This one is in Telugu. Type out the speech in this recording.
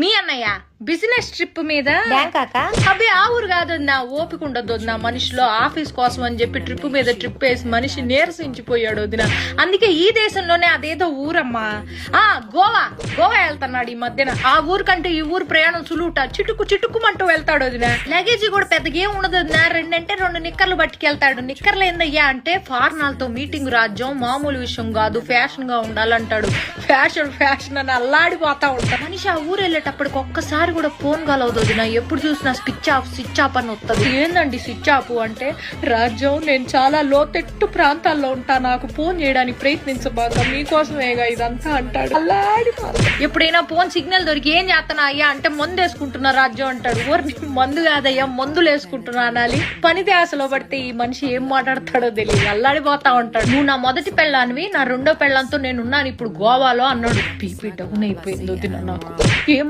మీ అన్నయ్య బిజినెస్ ట్రిప్ మీద అవి ఆ ఊరు కాదన్నా, ఓపిక ఉండదు వదిన మనిషిలో. ఆఫీస్ కోసం అని చెప్పి ట్రిప్ మీద ట్రిప్ వేసి మనిషి నీరసించిపోయాడు వదిన. అందుకే ఈ దేశంలోనే అదేదో ఊరమ్మా, గోవా వెళ్తున్నాడు ఈ మధ్యన. ఆ ఊరు కంటే ఈ ఊరు ప్రయాణం సులువుట, చిటుక్కుమంటూ వెళ్తాడు వదిన. లగేజ్ కూడా పెద్దగా ఏం ఉండదు వదిన, 2 నిక్కర్లు పట్టుకెళ్తాడు. నిక్కర్లు ఏందయ్యా అంటే ఫారినర్లతో మీటింగ్ రాజ్యం, మామూలు విషయం కాదు, ఫ్యాషన్ గా ఉండాలంటాడు. ఫ్యాషన్ అని అల్లాడిపోతా ఉంటాడు మనిషి. ఆ ఊరు వెళ్ళేటప్పటికి ఒక్కసారి కూడా ఫోన్ కలవదు వదిన. ఎప్పుడు చూసినా స్విచ్ ఆఫ్ అని వస్తుంది. ఏందండి స్విచ్ ఆఫ్ అంటే? రాజ్యం, నేను చాలా లోతెట్టు ప్రాంతాల్లో ఉంటా, నాకు ఫోన్ చేయడానికి ప్రయత్నించబాక, మీకోసమేగా ఇదంతా అంటాడు. ఎప్పుడైనా ఫోన్ సిగ్నల్ దొరికి ఏం చేస్తానా అయ్యా అంటే మందు వేసుకుంటున్నా రాజ్యం అంటాడు. మందు కాదయ్యా, మందులు వేసుకుంటున్నా అనాలి. పని ధ్యాసలో పడితే ఈ మనిషి ఏం మాట్లాడతాడో తెలియదు, అల్లాడిపోతా ఉంటాడు. నువ్వు నా మొదటి పెళ్ళానివి, నా రెండో పెళ్ళంతో నేనున్నాను ఇప్పుడు గోవాలో అన్నాడు. పీపీ డౌన్ అయిపోయింది వదిన నాకు. ఏం